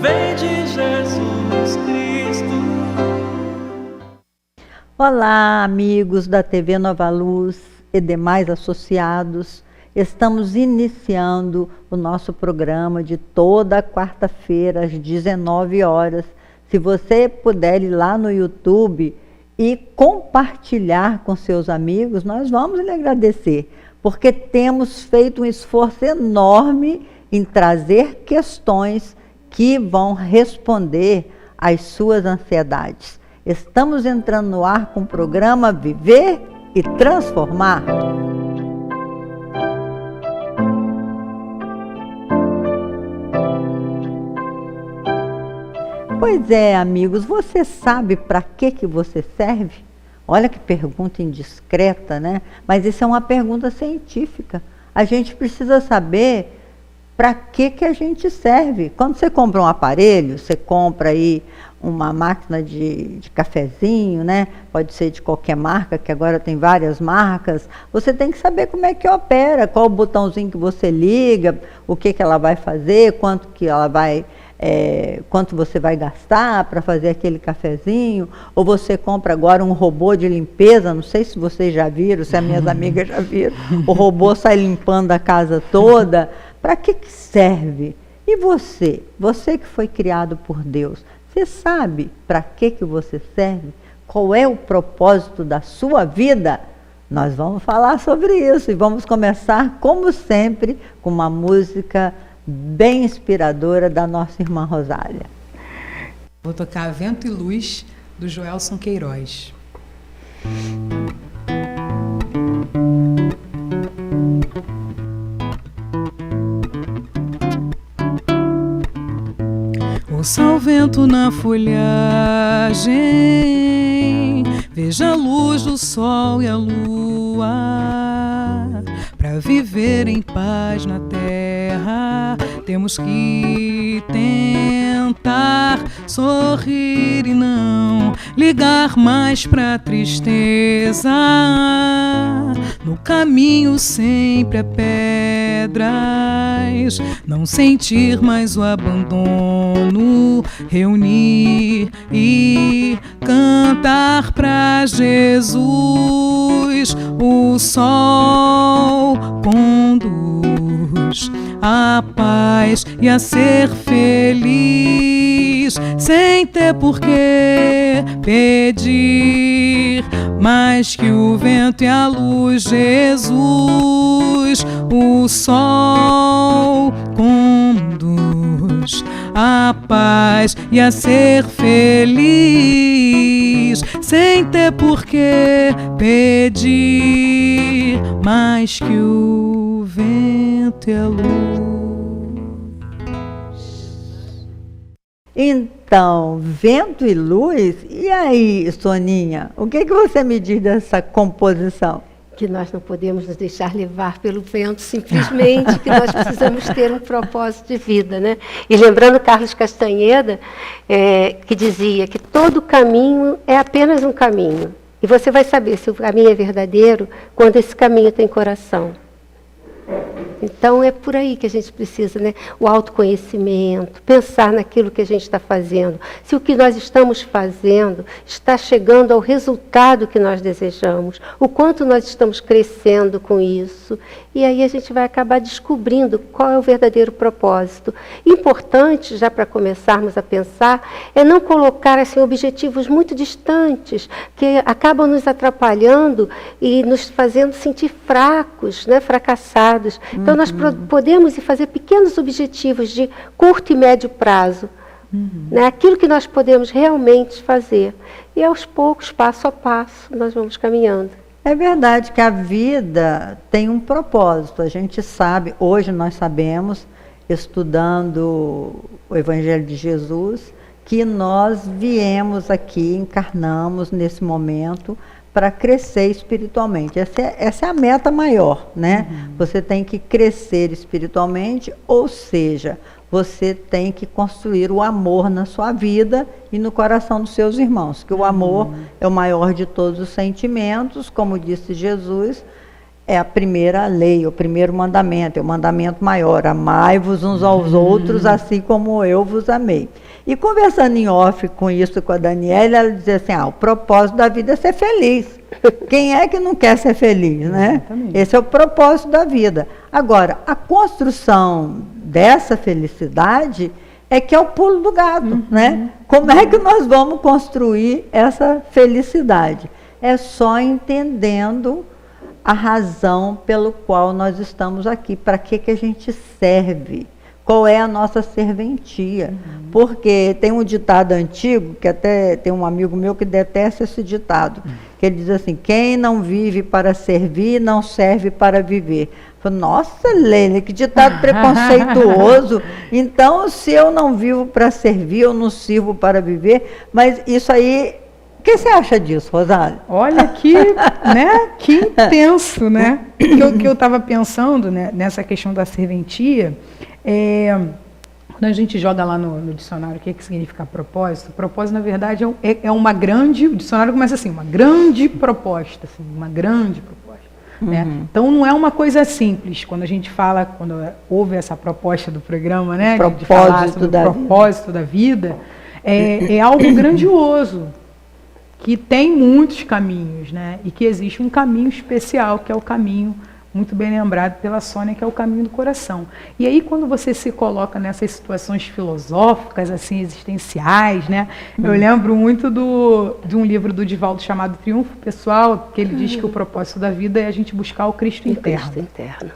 vem de Jesus Cristo. Olá, amigos da TV Nova Luz e demais associados. Estamos iniciando o nosso programa de toda quarta-feira às 19 horas. Se você puder ir lá no YouTube e compartilhar com seus amigos, nós vamos lhe agradecer, porque temos feito um esforço enorme em trazer questões que vão responder às suas ansiedades. Estamos entrando no ar com o programa Viver e Transformar. Pois é, amigos, você sabe para que você serve? Olha que pergunta indiscreta, né? Mas isso é uma pergunta científica. A gente precisa saber para que a gente serve. Quando você compra um aparelho, você compra aí uma máquina de cafezinho, né? Pode ser de qualquer marca, que agora tem várias marcas. Você tem que saber como é que opera, qual o botãozinho que você liga, o que ela vai fazer, quanto você vai gastar para fazer aquele cafezinho. Ou você compra agora um robô de limpeza, não sei se vocês já viram, se as minhas amigas já viram, o robô sai limpando a casa toda. Para que serve? E você que foi criado por Deus, você sabe para que você serve? Qual é o propósito da sua vida? Nós vamos falar sobre isso e vamos começar, como sempre, com uma música bem inspiradora da nossa irmã Rosália. Vou tocar Vento e Luz, do Joelson Queiroz. Ouça o vento na folhagem, veja a luz do sol e a lua. Para viver em paz na terra, temos que tentar sorrir e não ligar mais pra tristeza. No caminho sempre há pedras, não sentir mais o abandono, reunir e cantar pra Jesus. O sol conduz a paz e a ser feliz, sem ter por que pedir mais que o vento e a luz. Jesus, o sol conduz a paz e a ser feliz, sem ter por que pedir mais que o vento e a luz. Então, vento e luz, e aí, Soninha, o que você me diz dessa composição? Que nós não podemos nos deixar levar pelo vento, simplesmente que nós precisamos ter um propósito de vida, né? E lembrando Carlos Castanheda, que dizia que todo caminho é apenas um caminho. E você vai saber se o caminho é verdadeiro quando esse caminho tem coração. Então é por aí que a gente precisa, né? O autoconhecimento, pensar naquilo que a gente está fazendo. Se o que nós estamos fazendo está chegando ao resultado que nós desejamos, o quanto nós estamos crescendo com isso. E aí a gente vai acabar descobrindo qual é o verdadeiro propósito. Importante, já para começarmos a pensar, é não colocar assim, objetivos muito distantes, que acabam nos atrapalhando e nos fazendo sentir fracos, né? Fracassados. Então, nós podemos fazer pequenos objetivos de curto e médio prazo. Né? Aquilo que nós podemos realmente fazer. E aos poucos, passo a passo, nós vamos caminhando. É verdade que a vida tem um propósito. A gente sabe, hoje nós sabemos, estudando o Evangelho de Jesus, que nós viemos aqui, encarnamos nesse momento para crescer espiritualmente. Essa é a meta maior, né? Você tem que crescer espiritualmente, ou seja, você tem que construir o amor na sua vida e no coração dos seus irmãos, que o amor é o maior de todos os sentimentos, como disse Jesus, é a primeira lei, o primeiro mandamento, é o mandamento maior, amai-vos uns aos outros, assim como eu vos amei. E conversando em off com isso com a Daniela, ela dizia assim, o propósito da vida é ser feliz. Quem é que não quer ser feliz, né? Exatamente. Esse é o propósito da vida. Agora, a construção dessa felicidade é que é o pulo do gato, né? Como é que nós vamos construir essa felicidade? É só entendendo a razão pelo qual nós estamos aqui, para que a gente serve, qual é a nossa serventia. Porque tem um ditado antigo, que até tem um amigo meu que detesta esse ditado, que ele diz assim, quem não vive para servir, não serve para viver. Eu falo, nossa, Leila, que ditado preconceituoso. Então, se eu não vivo para servir, eu não sirvo para viver, mas isso aí... O que você acha disso, Rosália? Olha que, né, que intenso, né? Que eu estava pensando, né, nessa questão da serventia, quando a gente joga lá no dicionário o que significa propósito, propósito, na verdade, é uma grande, o dicionário começa assim, uma grande proposta, assim, uma grande proposta. Né? Então não é uma coisa simples, quando a gente fala, quando houve essa proposta do programa, né, de falar sobre o propósito da vida, é algo grandioso, que tem muitos caminhos, né? E que existe um caminho especial, que é o caminho, muito bem lembrado pela Sônia, que é o caminho do coração. E aí, quando você se coloca nessas situações filosóficas, assim, existenciais, né? Eu lembro muito de um livro do Divaldo chamado Triunfo Pessoal, que ele diz que o propósito da vida é a gente buscar o Cristo interno. Cristo interno.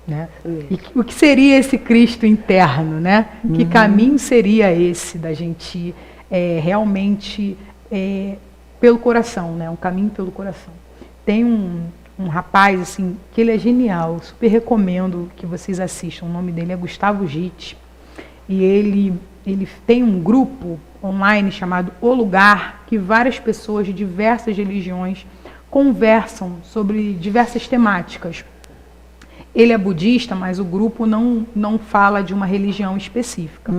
Né? E o que seria esse Cristo interno, né? Que caminho seria esse da gente realmente... pelo coração, né? Um caminho pelo coração. Tem um rapaz, assim, que ele é genial, super recomendo que vocês assistam, o nome dele é Gustavo Gitt, e ele tem um grupo online chamado O Lugar, que várias pessoas de diversas religiões conversam sobre diversas temáticas. Ele é budista, mas o grupo não fala de uma religião específica.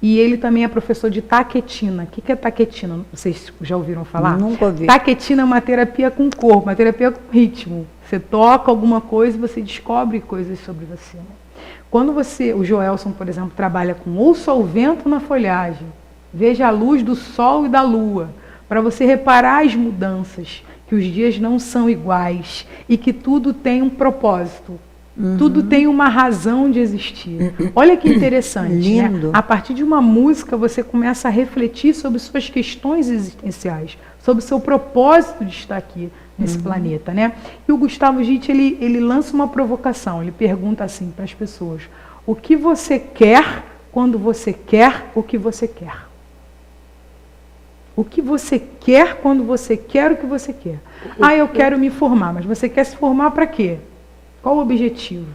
E ele também é professor de taquetina. O que é taquetina? Vocês já ouviram falar? Nunca ouvi. Taquetina é uma terapia com o corpo, uma terapia com ritmo. Você toca alguma coisa e você descobre coisas sobre você. Quando o Joelson, por exemplo, trabalha com ouça o vento na folhagem, veja a luz do sol e da lua, para você reparar as mudanças, que os dias não são iguais e que tudo tem um propósito. Tudo tem uma razão de existir. Olha que interessante, Lindo. né? A partir de uma música você começa a refletir sobre suas questões existenciais, sobre o seu propósito de estar aqui nesse planeta, né? E o Gustavo Gitt, ele lança uma provocação, ele pergunta assim para as pessoas: o que você quer quando você quer o que você quer? O que você quer quando você quer o que você quer? Eu quero me formar, mas você quer se formar para quê? Qual o objetivo?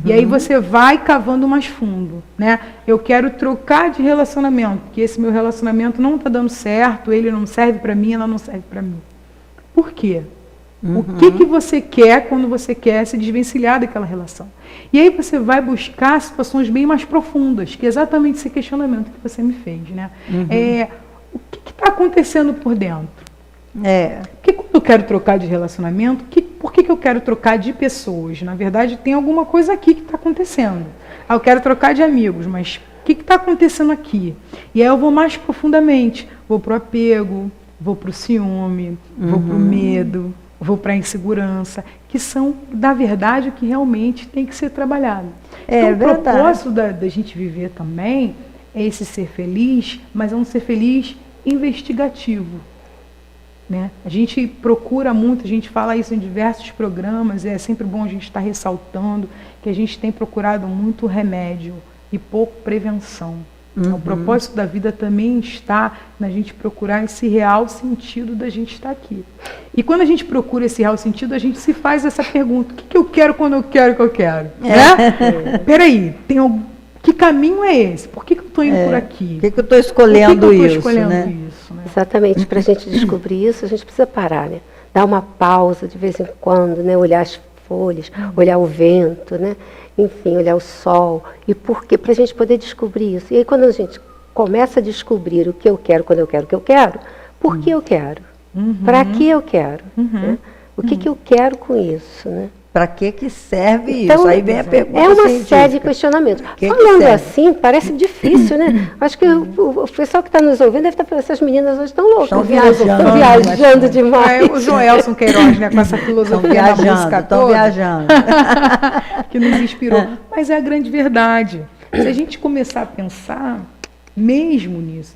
E aí você vai cavando mais fundo, né? Eu quero trocar de relacionamento, porque esse meu relacionamento não está dando certo, ele não serve para mim, ela não serve para mim. Por quê? O que você quer quando você quer se desvencilhar daquela relação? E aí você vai buscar situações bem mais profundas, que é exatamente esse questionamento que você me fez, né? O que está acontecendo por dentro? Porque quando eu quero trocar de relacionamento, por que eu quero trocar de pessoas? Na verdade, tem alguma coisa aqui que está acontecendo. Eu quero trocar de amigos, mas o que está acontecendo aqui? E aí eu vou mais profundamente. Vou para o apego, vou para o ciúme, vou para o medo, vou para a insegurança, que são, na verdade, o que realmente tem que ser trabalhado. Então, o propósito da gente viver também é esse ser feliz, mas é um ser feliz investigativo. Né? A gente procura muito, a gente fala isso em diversos programas, é sempre bom a gente estar ressaltando que a gente tem procurado muito remédio e pouco prevenção. O propósito da vida também está na gente procurar esse real sentido da gente estar aqui. E quando a gente procura esse real sentido, a gente se faz essa pergunta: o que eu quero quando eu quero o que eu quero? Né? Peraí, que caminho é esse? Por que eu estou indo por aqui? Por que eu estou escolhendo isso? Né? Exatamente, para a gente descobrir isso, a gente precisa parar, né? Dar uma pausa de vez em quando, né? Olhar as folhas, olhar o vento, né? Enfim, olhar o sol. E por quê? Para a gente poder descobrir isso. E aí, quando a gente começa a descobrir o que eu quero, quando eu quero o que eu quero, por que eu quero? Para que eu quero? Né? O que, que eu quero com isso, né? Para que serve Então, isso? Aí vem a pergunta é uma científica. série de questionamentos. Que Falando serve? assim, parece difícil, né? Acho que o pessoal que está nos ouvindo deve estar pensando, essas meninas hoje estão loucas. Estão Estão viajando demais. O Joelson Queiroz, né, com essa Estão filosofia da música viajando, estão toda, viajando. que nos inspirou. Mas é a grande verdade. Se a gente começar a pensar mesmo nisso,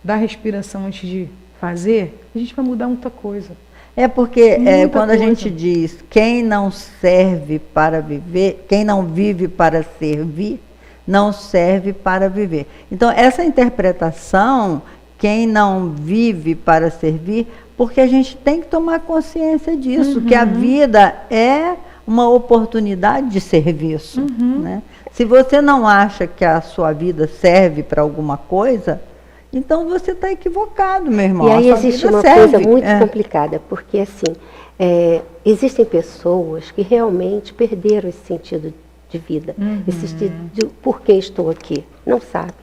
da respiração antes de fazer, a gente vai mudar muita coisa. É porque Muita quando a coisa. gente diz quem não serve para viver, quem não vive para servir, não serve para viver. Então, essa interpretação, quem não vive para servir, porque a gente tem que tomar consciência disso, que a vida é uma oportunidade de serviço. Né? Se você não acha que a sua vida serve para alguma coisa, então você está equivocado, meu irmão. E aí A sua existe vida uma serve. coisa muito complicada, porque assim, existem pessoas que realmente perderam esse sentido de vida, esse sentido de por que estou aqui, não sabe.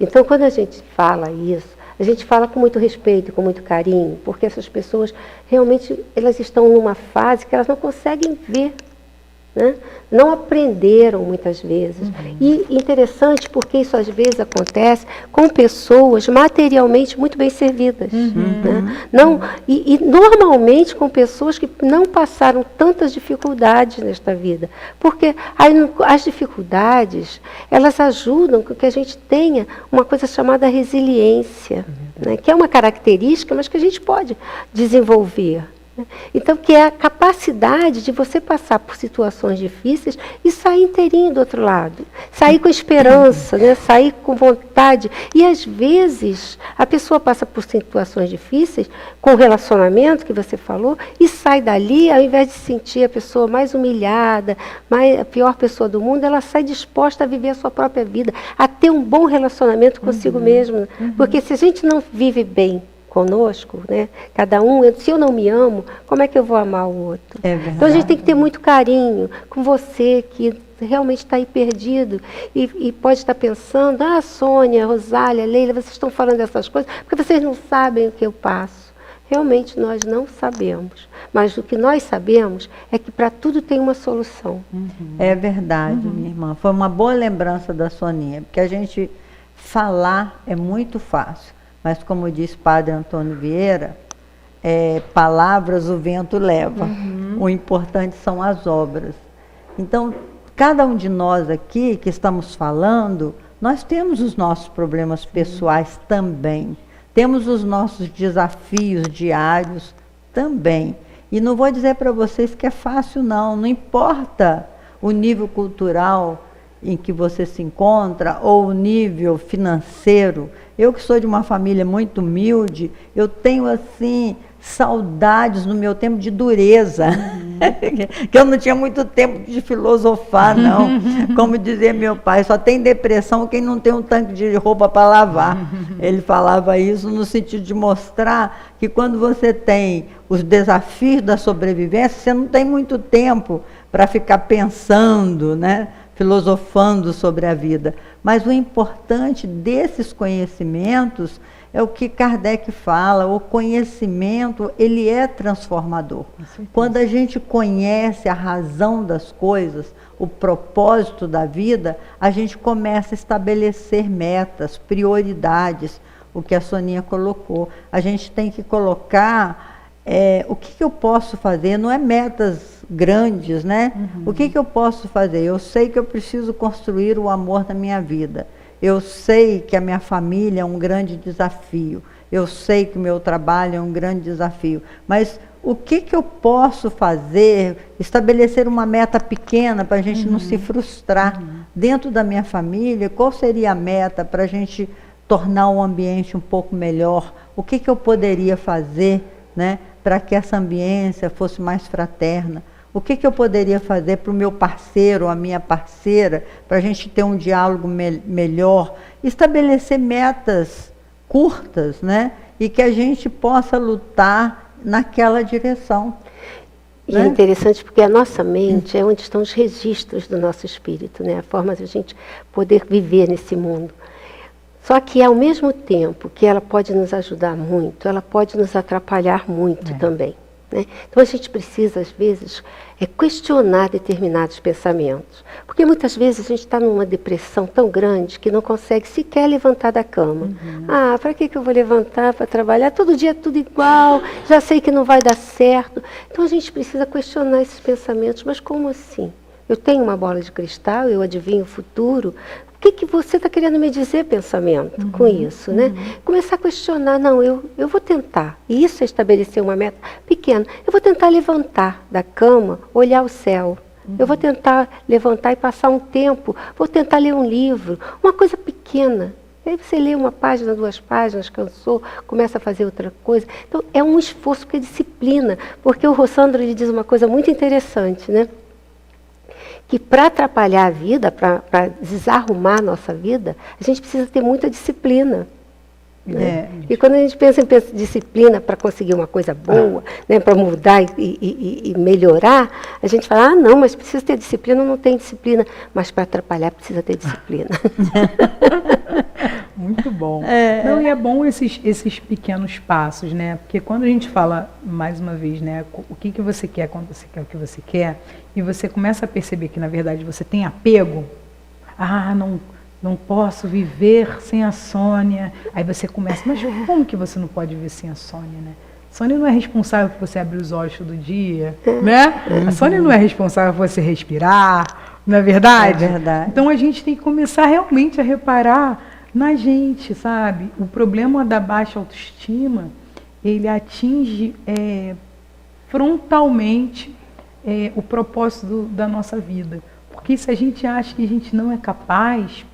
Então, quando a gente fala isso, a gente fala com muito respeito, com muito carinho, porque essas pessoas realmente elas estão numa fase que elas não conseguem ver. Né? Não aprenderam muitas vezes. E interessante porque isso às vezes acontece com pessoas materialmente muito bem servidas. Né? Não, e normalmente com pessoas que não passaram tantas dificuldades nesta vida. Porque as dificuldades, elas ajudam com que a gente tenha uma coisa chamada resiliência, né? Que é uma característica, mas que a gente pode desenvolver. Então, que é a capacidade de você passar por situações difíceis e sair inteirinho do outro lado. Sair com esperança, né? Sair com vontade. E, às vezes, a pessoa passa por situações difíceis, com o relacionamento que você falou, e sai dali, ao invés de sentir a pessoa mais humilhada, a pior pessoa do mundo, ela sai disposta a viver a sua própria vida, a ter um bom relacionamento consigo mesmo. Porque se a gente não vive bem conosco, né? Cada um, se eu não me amo, como é que eu vou amar o outro? É verdade. Então a gente tem que ter muito carinho com você que realmente está aí perdido e pode estar pensando, Sônia, Rosália, Leila, vocês estão falando dessas coisas porque vocês não sabem o que eu passo. Realmente nós não sabemos, mas o que nós sabemos é que para tudo tem uma solução. É verdade, minha irmã. Foi uma boa lembrança da Soninha, porque a gente falar é muito fácil. Mas como diz Padre Antônio Vieira, palavras o vento leva. O importante são as obras. Então, cada um de nós aqui que estamos falando, nós temos os nossos problemas pessoais também. Temos os nossos desafios diários também. E não vou dizer para vocês que é fácil, não importa o nível cultural em que você se encontra, ou o nível financeiro. Eu que sou de uma família muito humilde, eu tenho assim saudades no meu tempo de dureza, que eu não tinha muito tempo de filosofar, não. Como dizia meu pai, só tem depressão quem não tem um tanque de roupa para lavar. Ele falava isso no sentido de mostrar que quando você tem os desafios da sobrevivência, você não tem muito tempo para ficar pensando, né? Filosofando sobre a vida. Mas o importante desses conhecimentos é o que Kardec fala, o conhecimento, ele é transformador. Quando a gente conhece a razão das coisas, o propósito da vida, a gente começa a estabelecer metas, prioridades, o que a Soninha colocou. A gente tem que colocar o que eu posso fazer, não é metas grandes, né? O que eu posso fazer? Eu sei que eu preciso construir o amor na minha vida. Eu sei que a minha família é um grande desafio. Eu sei que o meu trabalho é um grande desafio. Mas o que eu posso fazer? Estabelecer uma meta pequena para a gente não se frustrar. Dentro da minha família, qual seria a meta para a gente tornar o ambiente um pouco melhor? O que eu poderia fazer, né, para que essa ambiência fosse mais fraterna? O que eu poderia fazer para o meu parceiro, a minha parceira, para a gente ter um diálogo melhor? Estabelecer metas curtas, né? E que a gente possa lutar naquela direção. E é interessante porque a nossa mente é onde estão os registros do nosso espírito, né? A forma de a gente poder viver nesse mundo. Só que ao mesmo tempo que ela pode nos ajudar muito, ela pode nos atrapalhar muito também. né? Então a gente precisa, às vezes, questionar determinados pensamentos. Porque muitas vezes a gente está numa depressão tão grande que não consegue sequer levantar da cama. Ah, para que eu vou levantar para trabalhar? Todo dia é tudo igual, já sei que não vai dar certo. Então a gente precisa questionar esses pensamentos. Mas como assim? Eu tenho uma bola de cristal, eu adivinho o futuro. O que você está querendo me dizer, pensamento, com isso, né? Começar a questionar, não, eu vou tentar. E isso é estabelecer uma meta pequena. Eu vou tentar levantar da cama, olhar o céu. Eu vou tentar levantar e passar um tempo. Vou tentar ler um livro, uma coisa pequena. Aí você lê uma página, 2 páginas, cansou, começa a fazer outra coisa. Então, é um esforço, porque é disciplina. Porque o Rossandro, ele diz uma coisa muito interessante, né? Que para atrapalhar a vida, para desarrumar a nossa vida, a gente precisa ter muita disciplina. Né? E quando a gente pensa em disciplina para conseguir uma coisa boa, né, para mudar e melhorar, a gente fala, ah, não, mas precisa ter disciplina, não tem disciplina. Mas para atrapalhar precisa ter disciplina. Muito bom. Não, e é bom esses pequenos passos, né? Porque quando a gente fala, mais uma vez, né, o que você quer, quando você quer o que você quer, e você começa a perceber que, na verdade, você tem apego, não posso viver sem a Sônia. Aí você começa, mas como que você não pode viver sem a Sônia, né? A Sônia não é responsável por você abrir os olhos todo dia, né? A Sônia não é responsável por você respirar, não é verdade? É verdade. Então a gente tem que começar realmente a reparar na gente, sabe? O problema da baixa autoestima, ele atinge frontalmente o propósito da nossa vida. Porque se a gente acha que a gente não é capaz,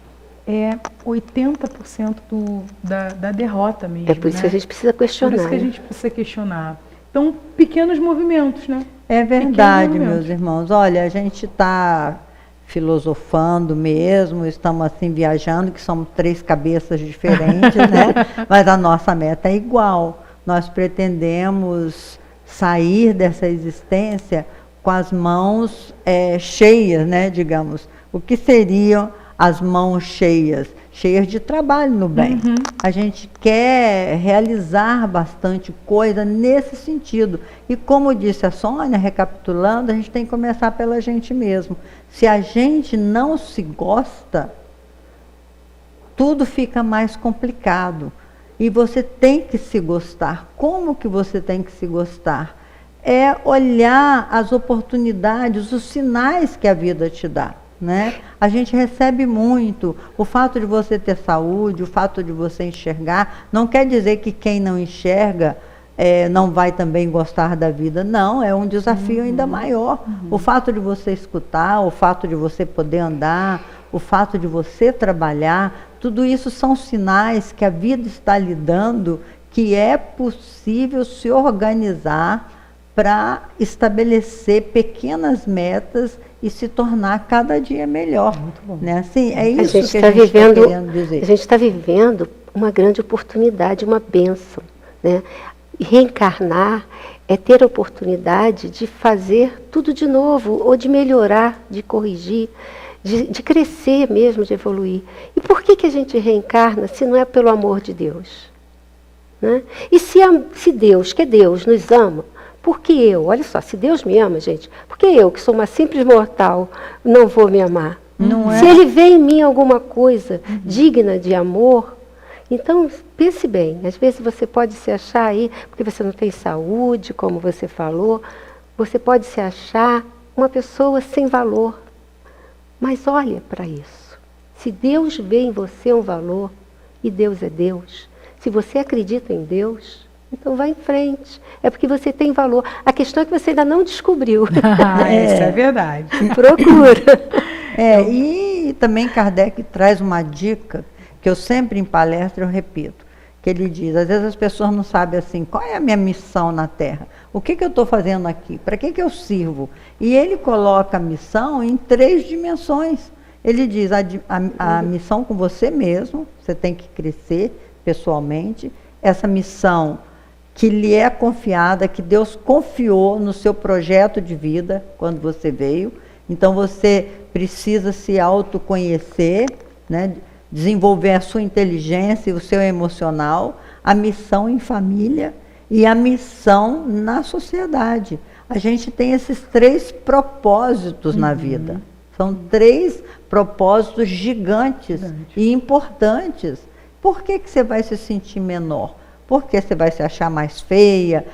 80% da derrota mesmo. É por isso, né, que a gente precisa questionar. Por isso que a gente precisa questionar. Então, pequenos movimentos, né? É verdade, meus irmãos. Olha, a gente está filosofando mesmo, estamos assim viajando, que somos 3 cabeças diferentes, né? Mas a nossa meta é igual. Nós pretendemos sair dessa existência com as mãos cheias, né? Digamos. O que seriam as mãos cheias de trabalho no bem. A gente quer realizar bastante coisa nesse sentido. E como disse a Sônia, recapitulando, a gente tem que começar pela gente mesmo. Se a gente não se gosta, tudo fica mais complicado. E você tem que se gostar. Como que você tem que se gostar? É olhar as oportunidades, os sinais que a vida te dá. Né? A gente recebe muito. O fato de você ter saúde, o fato de você enxergar, não quer dizer que quem não enxerga não vai também gostar da vida. Não, é um desafio ainda maior. O fato de você escutar, o fato de você poder andar, o fato de você trabalhar, tudo isso são sinais que a vida está lhe dando, que é possível se organizar para estabelecer pequenas metas e se tornar cada dia melhor. Muito bom. Né? Assim, é isso que a gente está querendo dizer. A gente está vivendo uma grande oportunidade, uma bênção. Né? E reencarnar é ter a oportunidade de fazer tudo de novo, ou de melhorar, de corrigir, de crescer mesmo, de evoluir. E por que a gente reencarna se não é pelo amor de Deus? Né? E se Deus, que é Deus, nos ama, por que eu? Olha só, se Deus me ama, gente, por que eu, que sou uma simples mortal, não vou me amar? Não se Ele vê em mim alguma coisa digna de amor, então pense bem, às vezes você pode se achar aí, porque você não tem saúde, como você falou, você pode se achar uma pessoa sem valor. Mas olha para isso. Se Deus vê em você um valor, e Deus é Deus, se você acredita em Deus, então vai em frente. É porque você tem valor. A questão é que você ainda não descobriu. Isso é verdade. Procura. E também Kardec traz uma dica, que eu sempre em palestra eu repito, que ele diz, às vezes as pessoas não sabem assim, qual é a minha missão na Terra? O que eu estou fazendo aqui? Para que eu sirvo? E ele coloca a missão em 3 dimensões. Ele diz, a missão com você mesmo, você tem que crescer pessoalmente, essa missão que lhe é confiada, que Deus confiou no seu projeto de vida, quando você veio. Então você precisa se autoconhecer, né? Desenvolver a sua inteligência e o seu emocional, a missão em família e a missão na sociedade. A gente tem esses 3 propósitos na vida. São 3 propósitos gigantes e importantes. Por que você vai se sentir menor? Porque você vai se achar mais feia?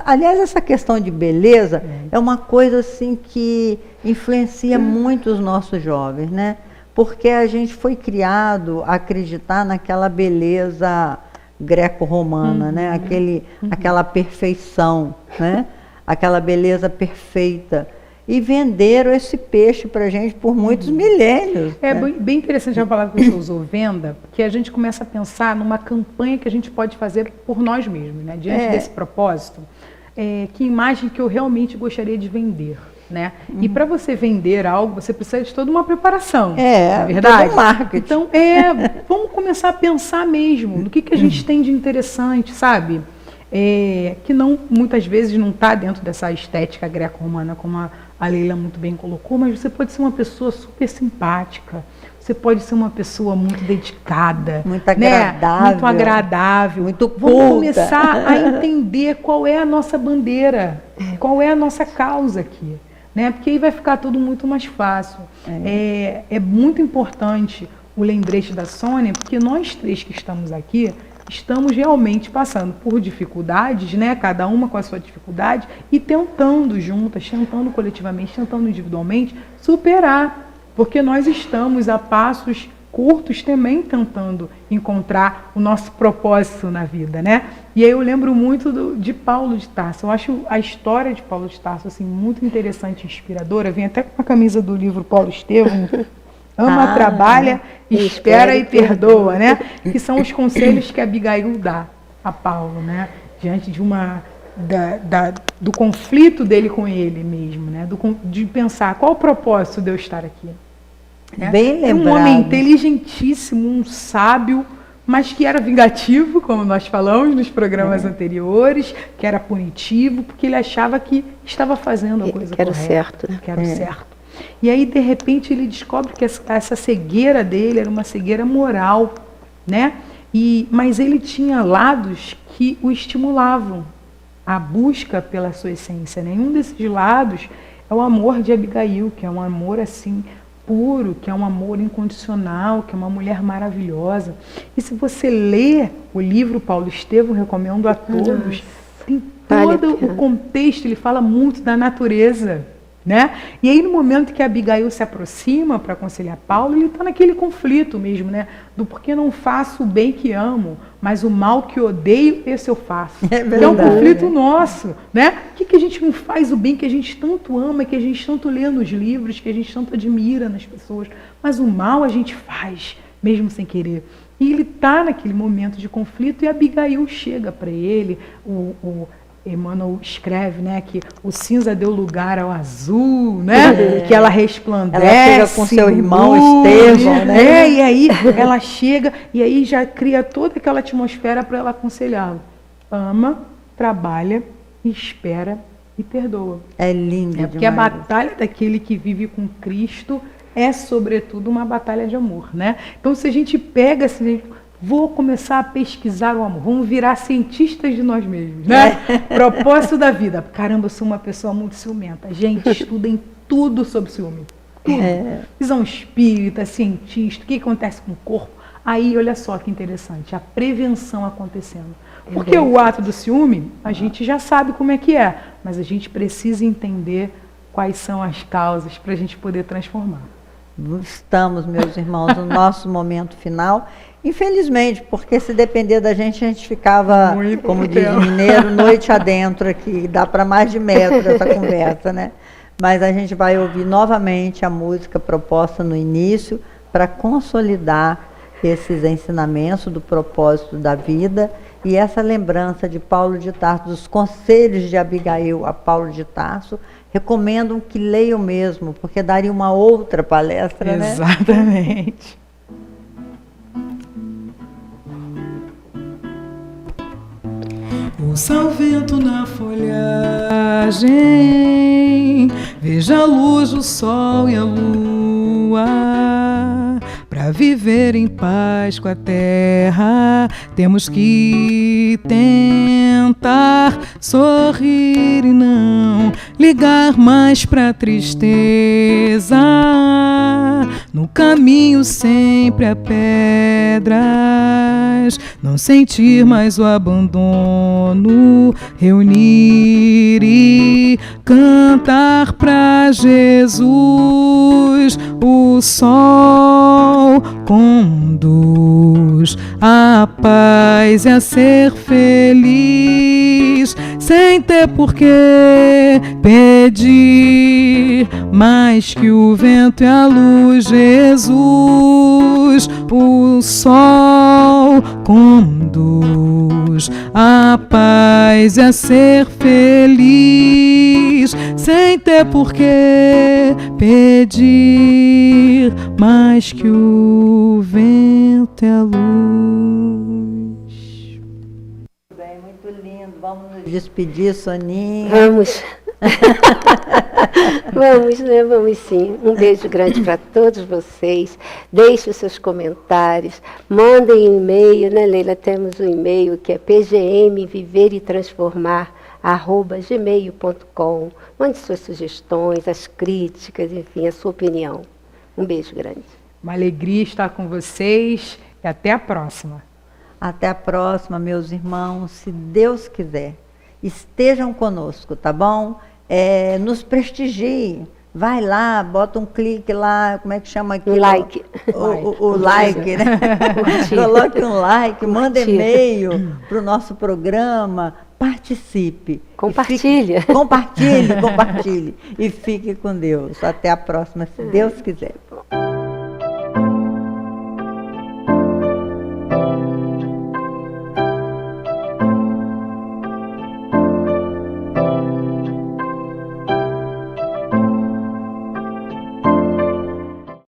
Aliás, essa questão de beleza é uma coisa assim que influencia muito os nossos jovens, né? Porque a gente foi criado a acreditar naquela beleza greco-romana, né? Aquela perfeição, né? Aquela beleza perfeita. E venderam esse peixe para a gente por muitos milênios. É bem interessante a palavra que você usou, venda, porque a gente começa a pensar numa campanha que a gente pode fazer por nós mesmos, né? Diante desse propósito, que imagem que eu realmente gostaria de vender, né? E para você vender algo, você precisa de toda uma preparação, não é verdade? Todo marketing. Então, vamos começar a pensar mesmo no que a gente tem de interessante, sabe? Que não, muitas vezes não está dentro dessa estética greco-romana, como a Leila muito bem colocou, mas você pode ser uma pessoa super simpática, você pode ser uma pessoa muito dedicada, muito agradável, muito agradável, muito culta. Vamos começar a entender qual é a nossa bandeira, qual é a nossa causa aqui, né? Porque aí vai ficar tudo muito mais fácil. É muito importante o lembrete da Sônia, porque nós 3 que estamos aqui estamos realmente passando por dificuldades, né? Cada uma com a sua dificuldade, e tentando juntas, tentando coletivamente, tentando individualmente superar, porque nós estamos a passos curtos também tentando encontrar o nosso propósito na vida, né? E aí eu lembro muito de Paulo de Tarso. Eu acho a história de Paulo de Tarso assim muito interessante e inspiradora. Vem até com a camisa do livro Paulo Estevam. Ama, trabalha, espera e perdoa, né? Que são os conselhos que Abigail dá a Paulo, né? Diante de do conflito dele com ele mesmo, né? De pensar qual o propósito de eu estar aqui. Né? Bem lembrado. Um homem inteligentíssimo, um sábio, mas que era vingativo, como nós falamos nos programas anteriores, que era punitivo, porque ele achava que estava fazendo a coisa correta. Que era o certo, né? Que era o certo. E aí, de repente, ele descobre que essa cegueira dele era uma cegueira moral, né? Mas ele tinha lados que o estimulavam à busca pela sua essência. Nenhum desses lados é o amor de Abigail, que é um amor assim puro, que é um amor incondicional, que é uma mulher maravilhosa. E se você lê o livro Paulo Estevam, recomendo a todos, tem todo o contexto, ele fala muito da natureza. Né? E aí no momento que Abigail se aproxima para aconselhar Paulo, ele está naquele conflito mesmo, né? Do porquê não faço o bem que amo, mas o mal que odeio, esse eu faço. É um conflito nosso, né? Por que a gente não faz o bem que a gente tanto ama, que a gente tanto lê nos livros, que a gente tanto admira nas pessoas, mas o mal a gente faz, mesmo sem querer. E ele está naquele momento de conflito e Abigail chega para ele, Emmanuel escreve, né, que o cinza deu lugar ao azul, né, que ela resplandece. Ela chega com seu irmão Estevão, né? E aí ela chega e aí já cria toda aquela atmosfera para ela aconselhá-lo. Ama, trabalha, espera e perdoa. É lindo demais. Porque a batalha daquele que vive com Cristo é, sobretudo, uma batalha de amor, né? Então, se a gente pega assim, vou começar a pesquisar o amor. Vamos virar cientistas de nós mesmos, né? Propósito da vida. Caramba, eu sou uma pessoa muito ciumenta. Gente, estudem tudo sobre ciúme. Tudo. Visão espírita, cientista, o que acontece com o corpo. Aí, olha só que interessante, a prevenção acontecendo. Porque o ato do ciúme, a gente já sabe como é que é, mas a gente precisa entender quais são as causas para a gente poder transformar. Estamos, meus irmãos, no nosso momento final. Infelizmente, porque se depender da gente, a gente ficava, como diz o mineiro, noite adentro aqui. Dá para mais de metro essa conversa, né? Mas a gente vai ouvir novamente a música proposta no início para consolidar esses ensinamentos do propósito da vida e essa lembrança de Paulo de Tarso, dos conselhos de Abigail a Paulo de Tarso. Recomendo que leiam mesmo, porque daria uma outra palestra, né? Exatamente. Ouça o vento na folhagem, veja a luz do sol e a lua. Para viver em paz com a terra, temos que tentar tentar sorrir e não ligar mais pra tristeza. No caminho sempre há pedras, não sentir mais o abandono, reunir e cantar pra Jesus. O sol conduz a paz e a ser feliz, sem ter por que pedir mais que o vento e a luz. Jesus, o sol conduz a paz e a ser feliz, sem ter por que pedir mais que o vento e a luz. Bem, muito lindo. Vamos nos despedir, Soninha. Vamos. Vamos, né? Vamos sim. Um beijo grande para todos vocês. Deixem os seus comentários. Mandem um e-mail, né, Leila? Temos um e-mail que é pgmviveretransformar@gmail.com. Mande suas sugestões, as críticas, enfim, a sua opinião. Um beijo grande. Uma alegria estar com vocês e até a próxima. Até a próxima, meus irmãos, se Deus quiser. Estejam conosco, tá bom? Nos prestigiem. Vai lá, bota um clique lá, como é que chama aqui? Like. O like, né? Coloque um like, manda e-mail para o nosso programa, participe. Compartilha. Compartilhe. E fique com Deus. Até a próxima, se Deus quiser.